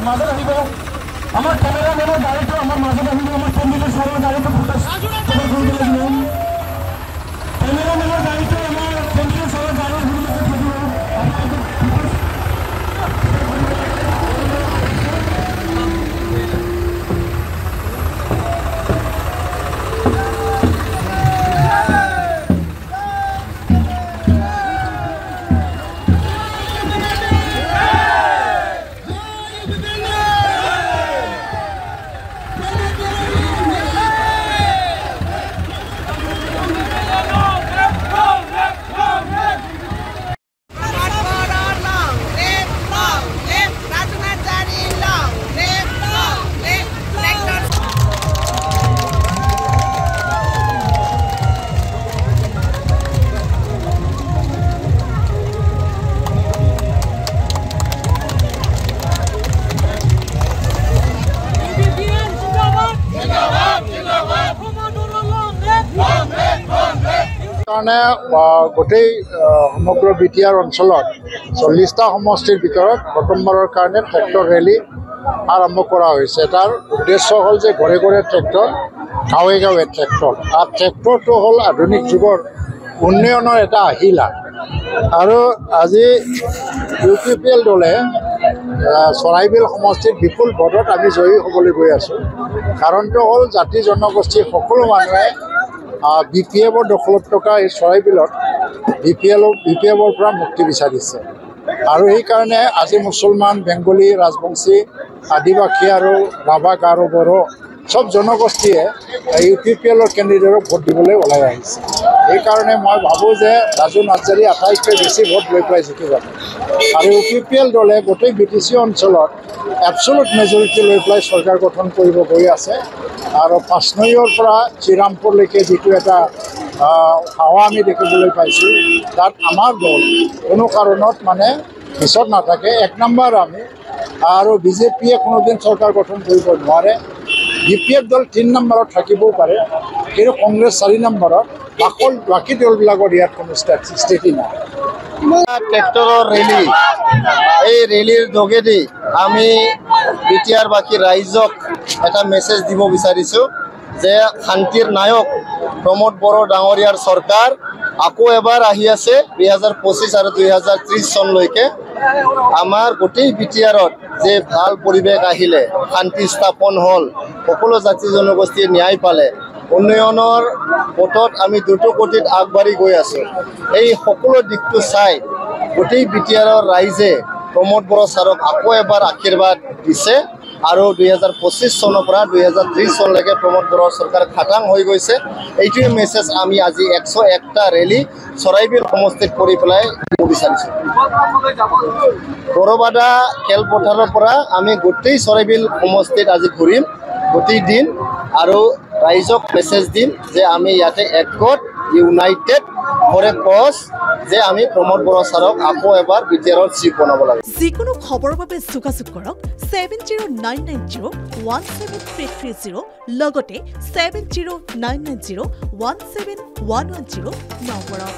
মাজত আহিব আমাৰ কেমেৰামেনৰ গাড়ীটো আমাৰ মাজত আহিব আমাৰ কেন্দ্ৰীয় চৰকাৰৰ গাড়ীটো কেমেৰামেনৰ গাড়ীটো আমাৰ কেন্দ্ৰীয় চৰকাৰৰ গাড়ী গোটেই সমগ্ৰ বিটিআৰ অঞ্চলত 40টা সমষ্টিৰ ভিতৰত প্ৰথমবাৰেৰ কাৰণে ট্ৰেক্টৰ ৰেলি আৰম্ভ কৰা হয়েছে। তাৰ উদ্দেশ্য হল যে ঘৰে ঘৰে ট্ৰেক্টৰ, গাঁৱে গাঁৱে ট্ৰেক্টৰ। আৰ ট্ৰেক্টৰটো হল আধুনিক যুগৰ উন্নয়নেৰ এটা আহিলা। আৰ আজি UPPL দলে চৰাইবিল সমষ্টিৰ বিপুল ভোটত আমি জয়ী হবলৈ গৈ আছো। কাৰণটো হল জাতি জনগোষ্ঠীৰ সকলো মানুহে BPFৰ দখলত থকা এই চৰাইবিলত BPFৰ পৰা মুক্তি বিচাৰিছে। আৰু সেইকাৰণে আজি মুছলমান, বেংগলী, ৰাজবংশী, আদিবাসী আৰু ৰাভা, গাৰো, বড়ো সব জনগোষ্ঠীয়ে UPPLৰ কেণ্ডিডেটক ভোট দিবলৈ ওলাই আহিছে। সেইকাৰণে মই ভাবোঁ যে ৰাজু নাৰ্জাৰী আটাইতকৈ বেছি ভোট লৈ পেলাই জিকি যাব। আৰু UPPL দলে গোটেই BTC অঞ্চলত এবছলুট মেজৰিটি লৈ পেলাই চৰকাৰ গঠন কৰিব গৈ আছে। আৰু পাঁচনৈৰ পৰা শ্ৰীৰামপুৰলৈকে যিটো এটা হাৱা আমি দেখিবলৈ পাইছোঁ, তাত আমাৰ দল কোনো কাৰণত মানে পিছত নাথাকে। 1 নম্বৰ আমি আৰু BJPয়ে কোনোদিন চৰকাৰ গঠন কৰিব নোৱাৰে। BPF দল 3 নম্বৰত থাকিবও পাৰে, কিন্তু কংগ্ৰেছ 4 নম্বৰত। বাকী দলবিলাকৰ ইয়াত কোনো স্থিতি নাই। ট্ৰেক্টৰৰ ৰেলী, এই ৰেলীৰ যোগেদি আমি বিটিআৰবাসী ৰাইজক এটা মেছেজ দিব বিচাৰিছোঁ যে শান্তিৰ নায়ক প্ৰমোদ বড়ো ডাঙৰীয়াৰ চৰকাৰ আকৌ এবাৰ আহি আছে 2025 আৰু 2030 চনলৈকে। আমাৰ গোটেই বিটিআৰত যে ভাল পৰিৱেশ আহিলে, শান্তি স্থাপন হ'ল, সকলো জাতি জনগোষ্ঠীয়ে ন্যায় পালে, উন্নয়নৰ পথত আমি দ্ৰুতগতিত আগবাঢ়ি গৈ আছোঁ। এই সকলো দিশটো চাই গোটেই বিটিআৰৰ ৰাইজে প্ৰমোদ বড়ো ছাৰক আকৌ এবাৰ আশীৰ্বাদ দিছে। আৰু 2025 চনৰ পৰা 2030 চনলৈকে প্ৰমোদ বড়োৰ চৰকাৰ খাটাং হৈ গৈছে। এইটোৱে মেছেজ আমি আজি 101টা ৰেলী চৰাইবিল সমষ্টিত কৰি পেলাই দিব বিচাৰিছোঁ। বড়োবাদা খেলপথাৰৰ পৰা আমি গোটেই চৰাইবিল সমষ্টিত আজি ঘূৰিম গোটেই দিন আৰু ৰাইজক মেছেজ দিম যে আমি ইয়াতে একগোট ইউনাইটেড ফৰে কজ যে আমি প্ৰমোদ বড়ো ছাৰক আকৌ এবাৰ বিটিআৰৰ চিফ বনাব লাগে। যিকোনো খবৰৰ বাবে যোগাযোগ কৰক 7099017330 লগতে 7099017110 নম্বৰত।